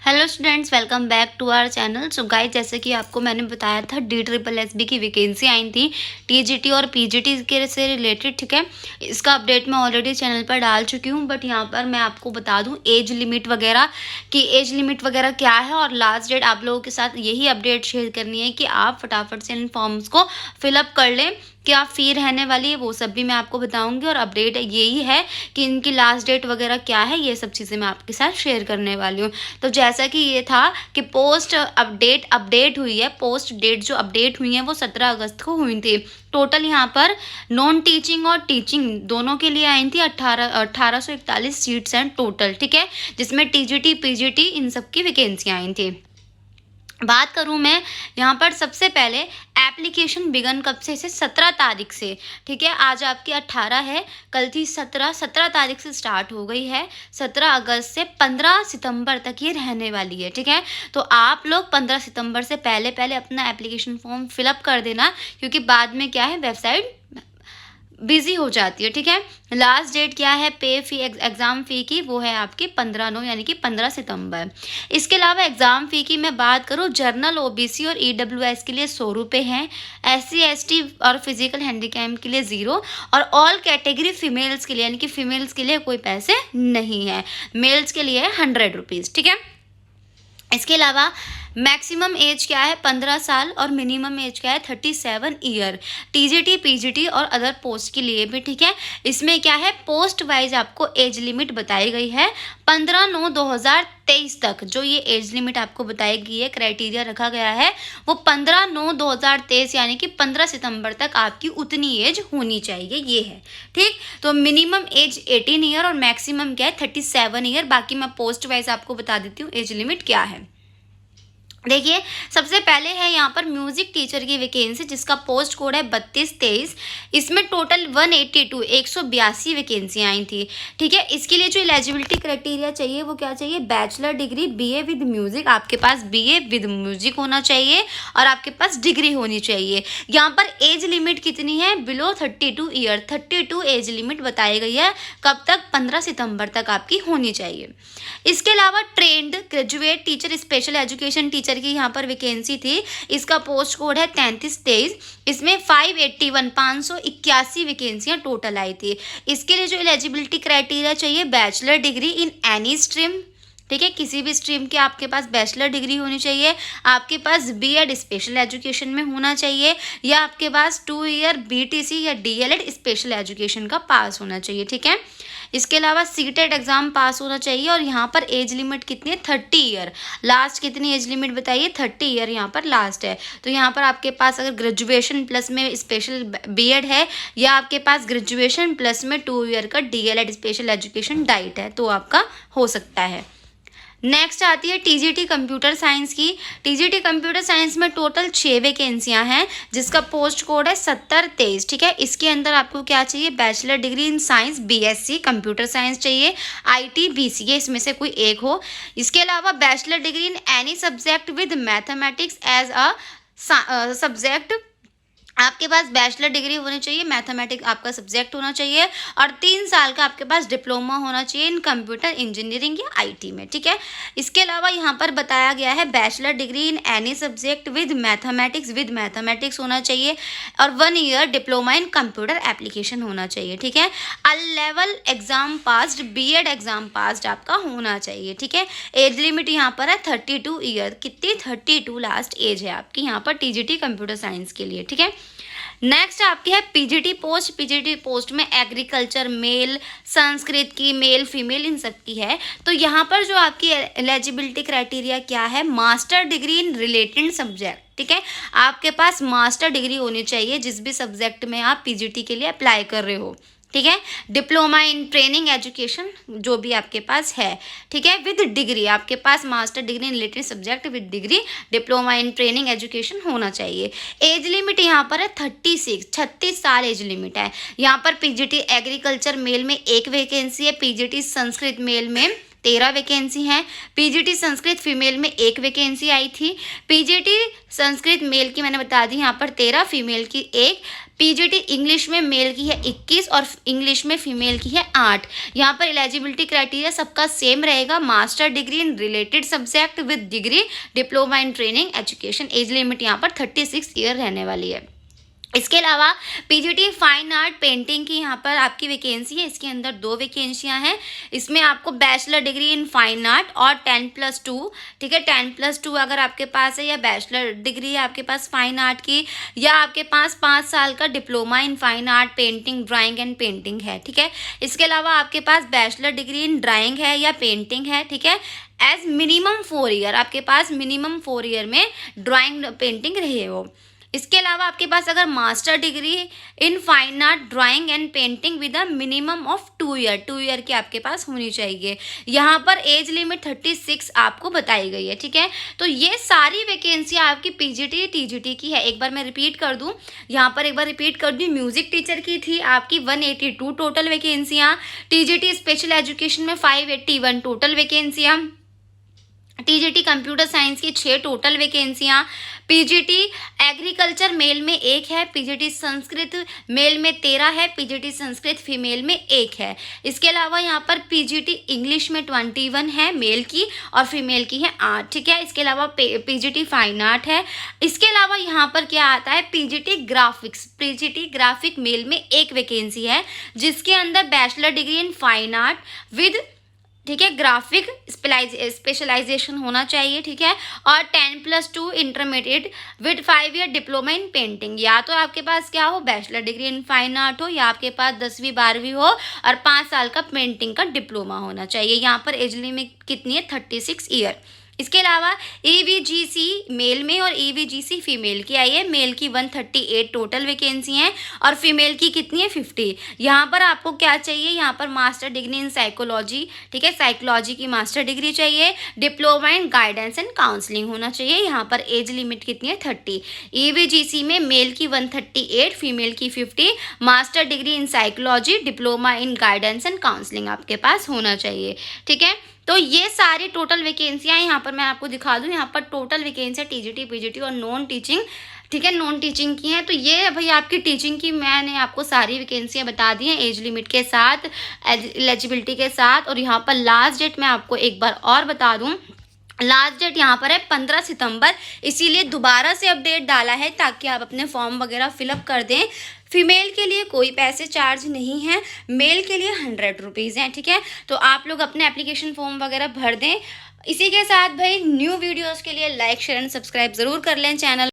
Hello students, welcome back to our channel. So guys, जैसे कि आपको मैंने बताया था DSSB की वैकेंसी आई थी TGT और PGT के से रिलेटेड। ठीक है, इसका अपडेट मैं ऑलरेडी चैनल पर डाल चुकी हूँ, बट यहाँ पर मैं आपको बता दूँ एज लिमिट वगैरह कि एज लिमिट वगैरह क्या है और लास्ट डेट आप लोगों के साथ यही अपडेट शेयर करनी है कि आप फटाफट से इन फॉर्म्स को फिलअप कर लें। क्या फ़ी रहने वाली है वो सब भी मैं आपको बताऊंगी, और अपडेट यही है कि इनकी लास्ट डेट वगैरह क्या है, ये सब चीज़ें मैं आपके साथ शेयर करने वाली हूँ। तो जैसा कि ये था कि पोस्ट अपडेट हुई है, पोस्ट डेट जो अपडेट हुई है वो 17 अगस्त को हुई थी। टोटल यहाँ पर नॉन टीचिंग और टीचिंग दोनों के लिए आई थी 1841 सीट्स हैं टोटल। ठीक है, जिसमें TGT PGT इन सब की वैकेंसियाँ आई थी। बात करूं मैं यहाँ पर सबसे पहले एप्लीकेशन बिगन कब से 17 तारीख से। ठीक है, आज आपकी 18 है, कल थी 17 तारीख से स्टार्ट हो गई है। 17 अगस्त से 15 सितंबर तक ये रहने वाली है। ठीक है, तो आप लोग 15 सितंबर से पहले पहले अपना एप्लीकेशन फॉर्म फिलअप कर देना, क्योंकि बाद में क्या है वेबसाइट बिजी हो जाती है। ठीक है, लास्ट डेट क्या है पे फी एग्ज़ाम फ़ी की, वो है आपकी 15/9 यानी कि 15 सितंबर। इसके अलावा एग्ज़ाम फ़ी की मैं बात करूँ, जर्नल OBC और EWS के लिए 100 रुपये हैं, SC ST और फिजिकल हैंडीकैप के लिए 0, और ऑल कैटेगरी फीमेल्स के लिए यानी कि फीमेल्स के लिए कोई पैसे नहीं है, मेल्स के लिए 100 रुपीज़। ठीक है, इसके अलावा मैक्सिमम एज क्या है 15 साल और मिनिमम एज क्या है 37 ईयर, TGT PGT और अदर पोस्ट के लिए भी। ठीक है, इसमें क्या है पोस्ट वाइज आपको एज लिमिट बताई गई है 15/9/2023 तक। जो ये एज लिमिट आपको बताई गई है, क्राइटेरिया रखा गया है, वो 15/9/2023 यानी कि 15 सितंबर तक आपकी उतनी एज होनी चाहिए, ये है। ठीक, तो मिनिमम एज 18 ईयर और मैक्सिमम क्या है 37 ईयर। बाकी मैं पोस्ट वाइज आपको बता देती हूँ एज लिमिट क्या है। देखिए, सबसे पहले है यहाँ पर म्यूजिक टीचर की वैकेंसी, जिसका पोस्ट कोड है 3223। इसमें टोटल 182 वैकेंसियाँ आई थी। ठीक है, इसके लिए जो एलिजिबिलिटी क्राइटेरिया चाहिए वो क्या चाहिए, bachelor degree BA with music, आपके पास BA विद म्यूजिक होना चाहिए और आपके पास डिग्री होनी चाहिए। यहाँ पर एज लिमिट कितनी है, बिलो 32 ईयर, 32 एज लिमिट बताई गई है। कब तक, 15 सितंबर तक आपकी होनी चाहिए। इसके अलावा trained graduate teacher special education teacher की यहाँ पर वैकेंसी थी, इसका पोस्ट कोड है 3323। इसमें 581 वैकेंसियाँ टोटल आई थी। इसके लिए जो एलिजिबिलिटी क्राइटेरिया चाहिए, bachelor degree in any stream. ठीक है, किसी भी स्ट्रीम के आपके पास बैचलर डिग्री होनी चाहिए, आपके पास BEd स्पेशल एजुकेशन में होना चाहिए, या आपके पास 2 ईयर BTC या DLEd स्पेशल एजुकेशन का पास होना चाहिए। ठीक है, इसके अलावा सीटेट एग्जाम पास होना चाहिए, और यहाँ पर एज लिमिट कितनी है 30 ईयर। लास्ट कितनी एज लिमिट बताइए, 30 ईयर यहाँ पर लास्ट है। तो यहाँ पर आपके पास अगर ग्रेजुएशन प्लस में स्पेशल BEd है, या आपके पास ग्रेजुएशन प्लस में 2 ईयर का DLEd स्पेशल एजुकेशन डाइट है, तो आपका हो सकता है। नेक्स्ट आती है TGT कंप्यूटर साइंस की। TGT कंप्यूटर साइंस में टोटल 6 वैकेंसियां हैं, जिसका पोस्ट कोड है 7023। ठीक है, इसके अंदर आपको क्या चाहिए, bachelor degree in science BSc computer science चाहिए, IT BCA इसमें से कोई एक हो। इसके अलावा bachelor degree in any subject with mathematics as a subject, आपके पास बैचलर डिग्री होनी चाहिए, मैथमेटिक्स आपका सब्जेक्ट होना चाहिए, और 3 साल का आपके पास डिप्लोमा होना चाहिए इन कंप्यूटर इंजीनियरिंग या IT में। ठीक है, इसके अलावा यहाँ पर बताया गया है bachelor degree in any subject with mathematics होना चाहिए, और 1 year diploma in computer application होना चाहिए। ठीक है, level exam passed, BEd exam passed आपका होना चाहिए। ठीक है, एज लिमिट यहाँ पर है 32 ईयर, कितनी 32 लास्ट एज है आपकी यहाँ पर TGT कंप्यूटर साइंस के लिए। ठीक है, नेक्स्ट आपकी है PGT पोस्ट में एग्रीकल्चर मेल, संस्कृत की मेल फीमेल इन सब की है। तो यहाँ पर जो आपकी एलिजिबिलिटी क्राइटेरिया क्या है, master degree in related subject. ठीक है, आपके पास मास्टर डिग्री होनी चाहिए जिस भी सब्जेक्ट में आप PGT के लिए अप्लाई कर रहे हो। ठीक है, डिप्लोमा इन ट्रेनिंग एजुकेशन जो भी आपके पास है। ठीक है, विद डिग्री, आपके पास master degree in related subject with degree, diploma in training education होना चाहिए। एज लिमिट यहाँ पर है 36 साल एज लिमिट है। यहाँ पर PGT एग्रीकल्चर मेल में 1 वैकेंसी है, PGT संस्कृत मेल में 13 वैकेंसी हैं। पीजीटी संस्कृत फीमेल में 1 वैकेंसी आई थी। पीजीटी संस्कृत मेल की मैंने बता दी यहाँ पर 13, फीमेल की 1। पीजीटी इंग्लिश में मेल की है 21 और इंग्लिश में फीमेल की है 8। यहाँ पर एलिजिबिलिटी क्राइटेरिया सबका सेम रहेगा, master degree in related subject with degree, diploma in training education. Age limit यहाँ पर 36 ईयर रहने वाली है। इसके अलावा पीजीटी फाइन आर्ट पेंटिंग की यहाँ पर आपकी वैकेंसी है, इसके अंदर 2 वैकेंसियाँ हैं। इसमें आपको bachelor degree in fine art और 10+2, ठीक है, 10+2 अगर आपके पास है, या बैचलर डिग्री है आपके पास फाइन आर्ट की, या आपके पास 5 साल का diploma in fine art painting, drawing and painting है, ठीक है। इसके अलावा आपके पास बैचलर डिग्री इन ड्राइंग है या पेंटिंग है, ठीक है, एज मिनिमम 4 ईयर, आपके पास मिनिमम 4 ईयर में ड्राइंग पेंटिंग रही हो। इसके अलावा आपके पास अगर master degree in fine art drawing and painting with a minimum of 2 year की आपके पास होनी चाहिए। यहाँ पर एज लिमिट 36 आपको बताई गई है, ठीक है। तो ये सारी वैकेंसी आपकी पीजीटी टीजीटी की है। एक बार मैं रिपीट कर दूँ, यहाँ पर एक बार रिपीट कर दूँ, म्यूजिक टीचर की थी आपकी 182 टोटल वैकेंसियाँ, टीजीटी स्पेशल एजुकेशन में 581 टोटल वैकेंसियाँ, टीजीटी कंप्यूटर साइंस की 6 टोटल वैकेंसियाँ, पीजीटी एग्रीकल्चर मेल में 1 है, पीजीटी संस्कृत मेल में 13 है, पीजीटी संस्कृत फीमेल में 1 है। इसके अलावा यहाँ पर पीजीटी इंग्लिश में 21 है मेल की और फीमेल की है 8, ठीक है। इसके अलावा पीजीटी फाइन आर्ट है। इसके अलावा यहाँ पर क्या आता है, PGT graphics, PGT graphic male में 1 वैकेंसी है, जिसके अंदर bachelor degree in fine art with, ठीक है, ग्राफिक स्पेशलाइजेशन होना चाहिए, ठीक है, और 10+2 intermediate with 5 year diploma in painting. या तो आपके पास क्या हो, bachelor degree in fine art हो, या आपके पास 10वीं 12वीं हो और 5 साल का पेंटिंग का डिप्लोमा होना चाहिए। यहाँ पर एज लिमिट कितनी है, 36 ईयर। इसके अलावा ईवीजीसी मेल में और ईवीजीसी फीमेल की आई है। मेल की 138 टोटल वैकेंसी हैं और फीमेल की कितनी है, 50। यहाँ पर आपको क्या चाहिए, यहाँ पर मास्टर डिग्री इन साइकोलॉजी, ठीक है, साइकोलॉजी की मास्टर डिग्री चाहिए, diploma in guidance and counselling होना चाहिए। यहाँ पर एज लिमिट कितनी है, 30। ईवीजीसी में मेल की 138, फीमेल की 50, master degree in psychology, diploma in guidance and counselling आपके पास होना चाहिए, ठीक है। तो ये सारी टोटल वैकेंसियाँ यहाँ पर मैं आपको दिखा दूँ। यहाँ पर टोटल वैकेंसियाँ टीजीटी पीजीटी और नॉन टीचिंग, ठीक है, नॉन टीचिंग की हैं। तो ये भाई आपकी टीचिंग की मैंने आपको सारी वैकेंसियाँ बता दी हैं एज लिमिट के साथ, एलिजिबिलिटी के साथ। और यहाँ पर लास्ट डेट मैं आपको एक बार और बता दूँ, लास्ट डेट यहाँ पर है 15 सितंबर, इसीलिए दोबारा से अपडेट डाला है ताकि आप अपने फॉर्म वगैरह फिलअप कर दें। फीमेल के लिए कोई पैसे चार्ज नहीं है, मेल के लिए 100 रुपीज़ हैं, ठीक है। तो आप लोग अपने एप्लीकेशन फॉर्म वगैरह भर दें। इसी के साथ भाई न्यू वीडियोस के लिए लाइक शेयर एंड सब्सक्राइब ज़रूर कर लें चैनल।